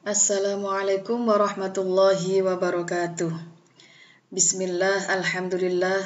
Assalamualaikum warahmatullahi wabarakatuh. Bismillah, alhamdulillah,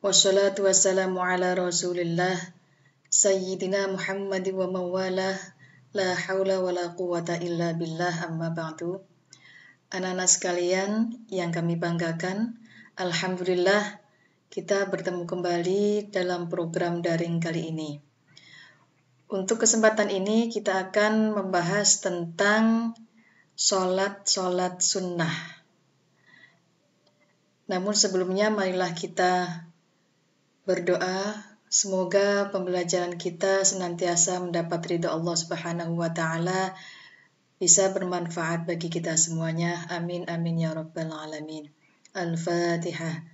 wassalatu wassalamu ala rasulillah, sayyidina Muhammad wa mawalah, la hawla wa la quwata illa billah, amma ba'du. Anak-anak sekalian yang kami banggakan, alhamdulillah kita bertemu kembali dalam program daring kali ini. Untuk kesempatan ini kita akan membahas tentang sholat sunnah. Namun sebelumnya marilah kita berdoa semoga pembelajaran kita senantiasa mendapat ridha Allah Subhanahu wa taala, bisa bermanfaat bagi kita semuanya. Amin amin ya rabbal alamin. Al-Fatihah.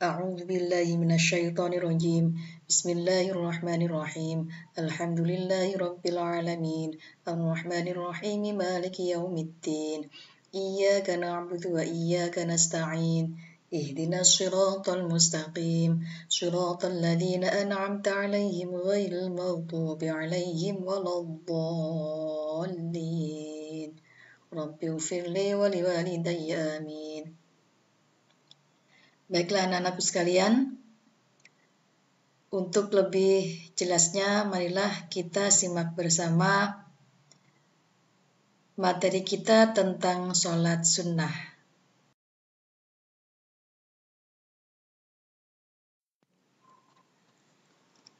A'udzu billahi minasyaitonir rajim. Bismillahirrahmanirrahim. Alhamdulillahi rabbil alamin. Arrahmanir rahim. Maliki yaumiddin. Iyyaka na'budu wa iyyaka nasta'in. Ihdinas siratal mustaqim. Siratal ladzina an'amta 'alaihim ghairil maghdubi 'alaihim waladdallin. Rabbighfirli wa liwalidayya amin. Baiklah anak-anakku sekalian, untuk lebih jelasnya marilah kita simak bersama materi kita tentang sholat sunnah.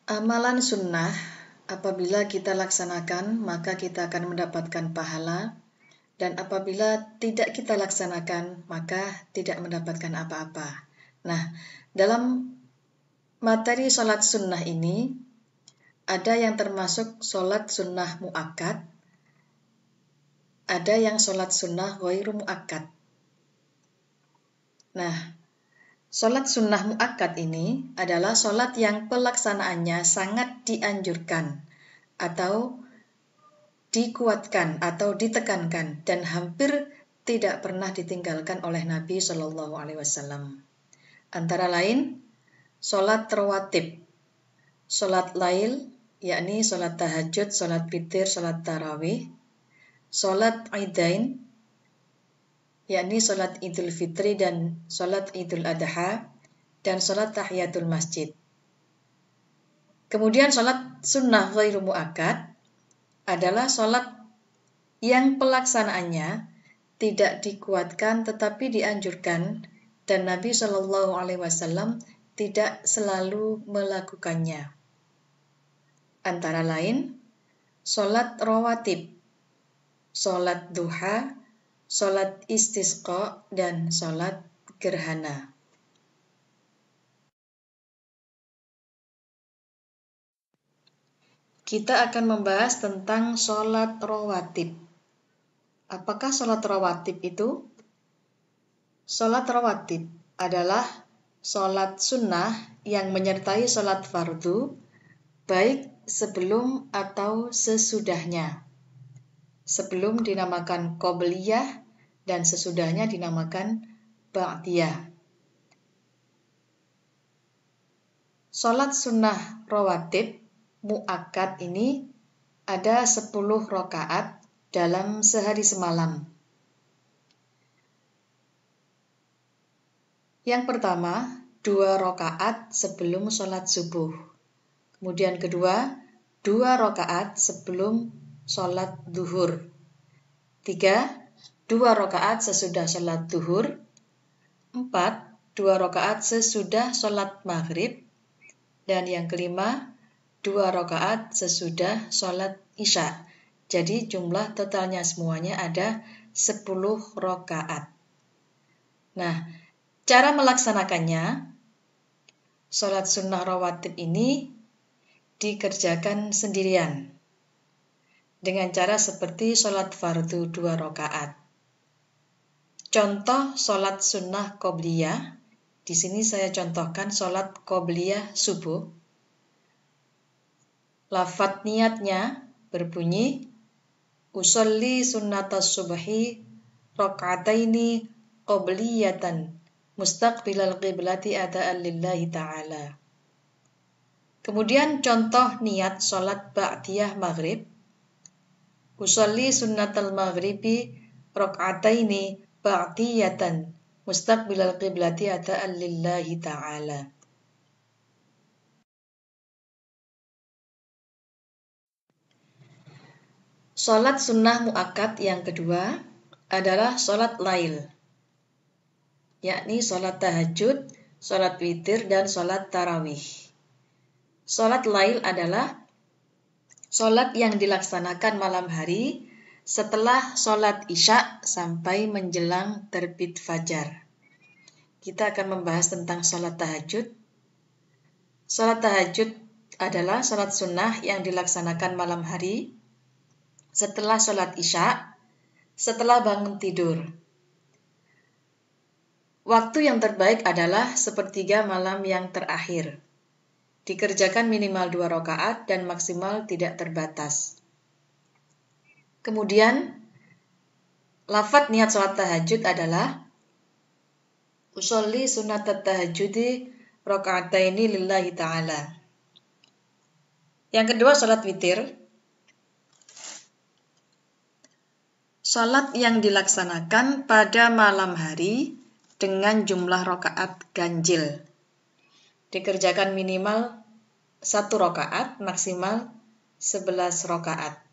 Amalan sunnah apabila kita laksanakan maka kita akan mendapatkan pahala, dan apabila tidak kita laksanakan maka tidak mendapatkan apa-apa. Nah, dalam materi sholat sunnah ini ada yang termasuk sholat sunnah mu'akkad, ada yang sholat sunnah ghairu mu'akkad. Nah, sholat sunnah mu'akkad ini adalah sholat yang pelaksanaannya sangat dianjurkan atau dikuatkan atau ditekankan dan hampir tidak pernah ditinggalkan oleh Nabi Shallallahu Alaihi Wasallam. Antara lain, sholat rawatib, sholat lail, yakni sholat tahajud, sholat witir, sholat tarawih, sholat idain, yakni sholat idul fitri dan sholat idul adha, dan sholat tahiyatul masjid. Kemudian sholat sunnah ghairu mu'akkad adalah sholat yang pelaksanaannya tidak dikuatkan tetapi dianjurkan, dan Nabi Shallallahu Alaihi Wasallam tidak selalu melakukannya. Antara lain, sholat rawatib, sholat duha, sholat istisqa, dan sholat gerhana. Kita akan membahas tentang sholat rawatib. Apakah sholat rawatib itu? Sholat rawatib adalah sholat sunnah yang menyertai sholat fardu, baik sebelum atau sesudahnya. Sebelum dinamakan qobliyah dan sesudahnya dinamakan ba'diyah. Sholat sunnah rawatib mu'akkad ini ada 10 rakaat dalam sehari semalam. Yang pertama, 2 rakaat sebelum sholat subuh. Kemudian kedua, 2 rakaat sebelum sholat duhur. 3, 2 rakaat sesudah sholat duhur. 4, 2 rakaat sesudah sholat maghrib. Dan yang kelima, 2 rakaat sesudah sholat isya. Jadi jumlah totalnya semuanya ada 10 rakaat. Nah, cara melaksanakannya, sholat sunnah rawatib ini dikerjakan sendirian dengan cara seperti sholat fardu 2 rakaat. Contoh sholat sunnah qobliyah, di sini saya contohkan sholat qobliyah subuh. Lafadz niatnya berbunyi, usolli sunnatas subhi raka'ataini qobliyatan mustaqbilal qiblati ada'an lillahi ta'ala. Kemudian contoh niat sholat ba'diyah maghrib, usolli sunnatal maghribi rak'ataini ba'diyatan mustaqbilal qiblati ata'an lillahi ta'ala. Sholat sunnah muakkad yang kedua adalah sholat lail, yakni sholat tahajud, sholat witir, dan sholat tarawih. Sholat lail adalah sholat yang dilaksanakan malam hari setelah sholat isya sampai menjelang terbit fajar. Kita akan membahas tentang sholat tahajud. Sholat tahajud adalah sholat sunnah yang dilaksanakan malam hari setelah sholat isya, setelah bangun tidur. Waktu yang terbaik adalah sepertiga malam yang terakhir. Dikerjakan minimal 2 rakaat dan maksimal tidak terbatas. Kemudian, lafadz niat sholat tahajud adalah usolli sunnatat tahajudi raka'ataini lillahi ta'ala. Yang kedua, sholat witir. Sholat yang dilaksanakan pada malam hari dengan jumlah rakaat ganjil. Dikerjakan minimal 1 rakaat, maksimal 11 rakaat.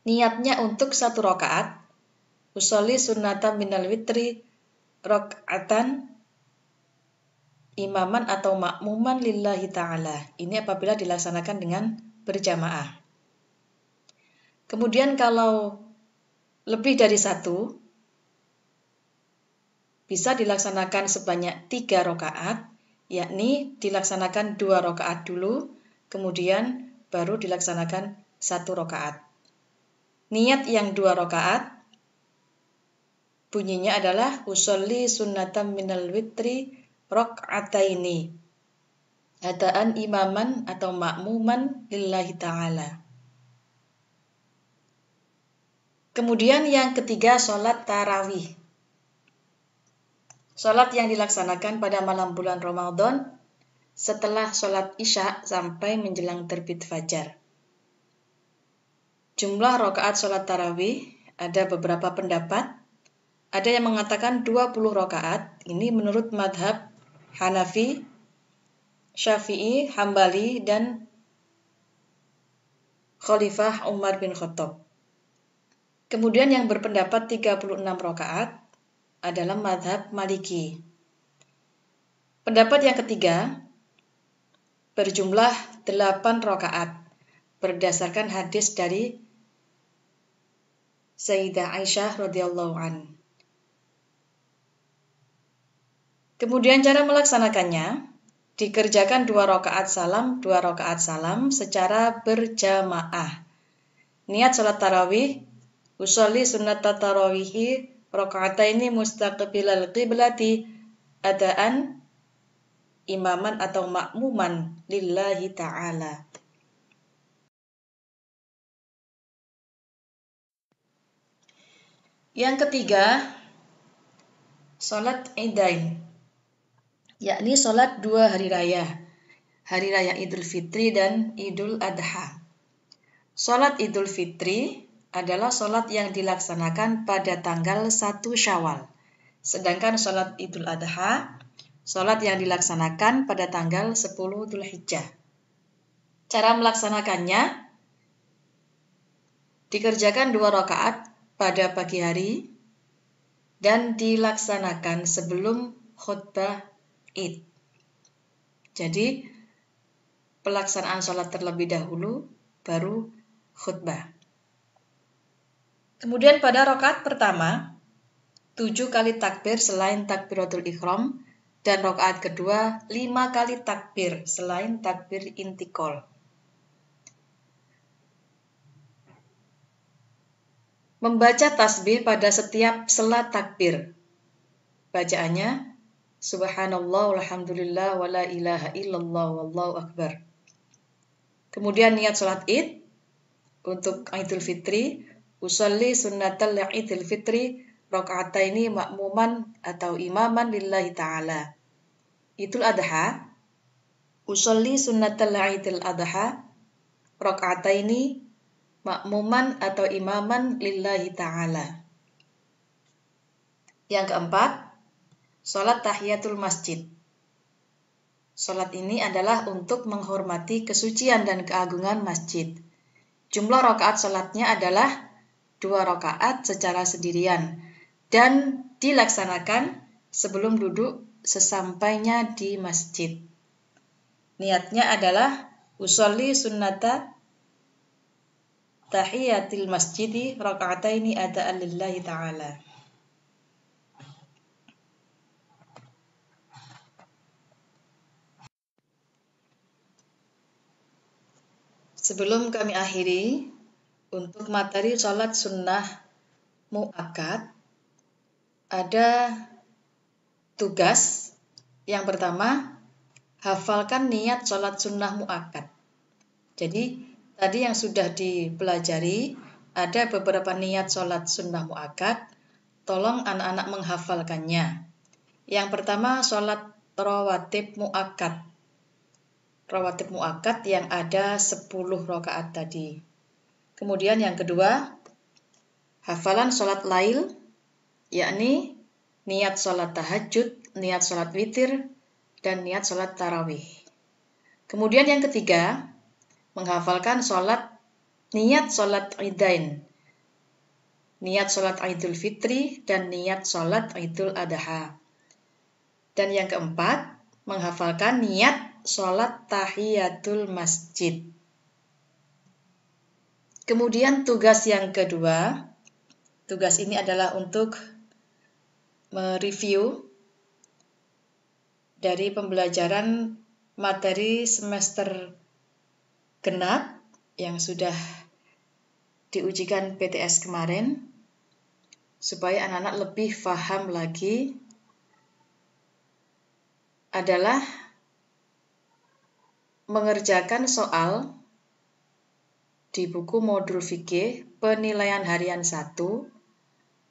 Niatnya untuk 1 rakaat, usolli sunnatan minal witri rakaatan imaman atau makmuman lillahi ta'ala. Ini apabila dilaksanakan dengan berjamaah. Kemudian kalau lebih dari 1, bisa dilaksanakan sebanyak 3 rakaat, yakni dilaksanakan 2 rakaat dulu, kemudian baru dilaksanakan 1 rakaat. Niat yang 2 rakaat bunyinya adalah usolli sunnatan minal witri raka'ataini adaan imaman atau makmuman lillahi ta'ala. Kemudian yang ketiga, sholat tarawih. Sholat yang dilaksanakan pada malam bulan Ramadan setelah sholat isya sampai menjelang terbit fajar. Jumlah rakaat sholat tarawih ada beberapa pendapat. Ada yang mengatakan 20 rakaat. Ini menurut madhab Hanafi, Syafi'i, Hambali, dan Khalifah Umar bin Khattab. Kemudian yang berpendapat 36 rakaat adalah madhab Maliki. Pendapat yang ketiga berjumlah 8 rakaat berdasarkan hadis dari Sayyidah Aisyah radhiyallahu anha. Kemudian cara melaksanakannya dikerjakan 2 rakaat salam, 2 rakaat salam secara berjamaah. Niat sholat tarawih, usolli sunnatat tarawihi raka'ataini mustaqbilal qiblati adaan imaman atau makmuman lillahi ta'ala. Yang ketiga, sholat idain, yakni sholat 2 hari raya. Hari raya Idul Fitri dan Idul Adha. Sholat Idul Fitri adalah sholat yang dilaksanakan pada tanggal 1 Syawal. Sedangkan sholat Idul Adha, sholat yang dilaksanakan pada tanggal 10 Dzulhijjah. Cara melaksanakannya, dikerjakan 2 rakaat pada pagi hari dan dilaksanakan sebelum khutbah Id. Jadi, pelaksanaan sholat terlebih dahulu, baru khutbah. Kemudian pada rakaat pertama, 7 kali takbir selain takbiratul ihram, dan rakaat kedua 5 kali takbir selain takbir intikal. Membaca tasbih pada setiap sela takbir. Bacaannya subhanallah walhamdulillah wa la ilaha illallah wallahu akbar. Kemudian niat sholat Id untuk Idul Fitri, usolli sunnatal Idul Fitri raka'ataini makmuman atau imaman lillahi ta'ala. Idul Adha, usolli sunnatal Idul Adha raka'ataini makmuman atau imaman lillahi ta'ala. Yang keempat, sholat tahiyatul masjid. Sholat ini adalah untuk menghormati kesucian dan keagungan masjid. Jumlah rakaat sholatnya adalah 2 rakaat secara sendirian dan dilaksanakan sebelum duduk sesampainya di masjid. Niatnya adalah usolli sunnata tahiyatil masjidi raka'ataini ada'an lillahi ta'ala. Sebelum kami akhiri, untuk materi sholat sunnah mu'akkad, ada tugas. Yang pertama, hafalkan niat sholat sunnah mu'akkad. Jadi, tadi yang sudah dipelajari, ada beberapa niat sholat sunnah mu'akkad. Tolong anak-anak menghafalkannya. Yang pertama, sholat rawatib mu'akkad. Rawatib mu'akkad yang ada 10 rakaat tadi. Kemudian yang kedua, hafalan sholat lail, yakni niat sholat tahajud, niat sholat witir, dan niat sholat tarawih. Kemudian yang ketiga, menghafalkan niat sholat idain, niat sholat idul fitri, dan niat sholat idul adha. Dan yang keempat, menghafalkan niat sholat tahiyatul masjid. Kemudian tugas yang kedua, tugas ini adalah untuk mereview dari pembelajaran materi semester genap yang sudah diujikan PTS kemarin, supaya anak-anak lebih paham lagi, adalah mengerjakan soal di buku modul fikih penilaian harian 1,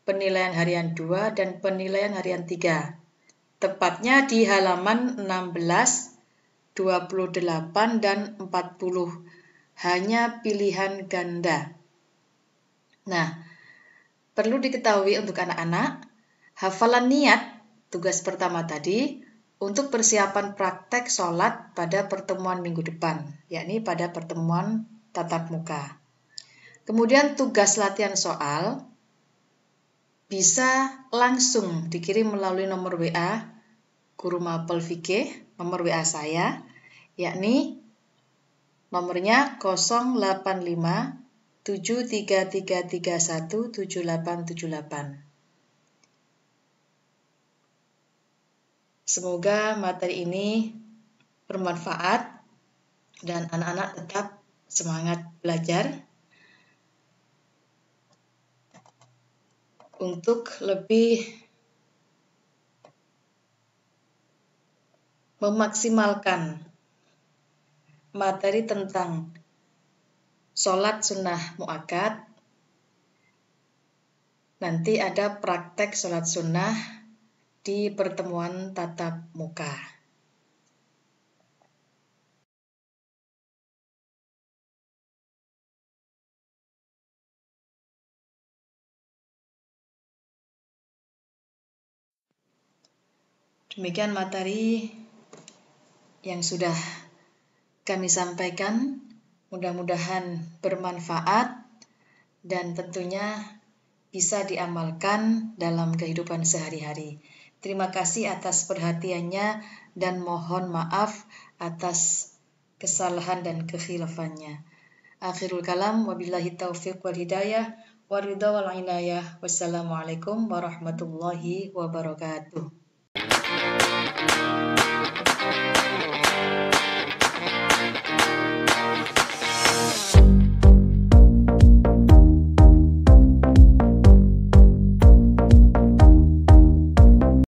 penilaian harian 2, dan penilaian harian 3. Tepatnya di halaman 16, 28, dan 40. Hanya pilihan ganda. Nah, perlu diketahui untuk anak-anak, hafalan niat, tugas pertama tadi, untuk persiapan praktek sholat pada pertemuan minggu depan, yakni pada pertemuan tatap muka. Kemudian tugas latihan soal bisa langsung dikirim melalui nomor WA Guru Mapel Fikih, nomor WA saya, yakni nomornya 085 73331 7878. Semoga materi ini bermanfaat dan anak-anak tetap semangat belajar untuk lebih memaksimalkan materi tentang sholat sunnah mu'akkad. Nanti ada praktek sholat sunnah di pertemuan tatap muka. Demikian materi yang sudah kami sampaikan, mudah-mudahan bermanfaat dan tentunya bisa diamalkan dalam kehidupan sehari-hari. Terima kasih atas perhatiannya dan mohon maaf atas kesalahan dan kekhilafannya. Akhirul kalam, wabillahi taufiq wal hidayah, waridha wal inayah. Wassalamualaikum warahmatullahi wabarakatuh.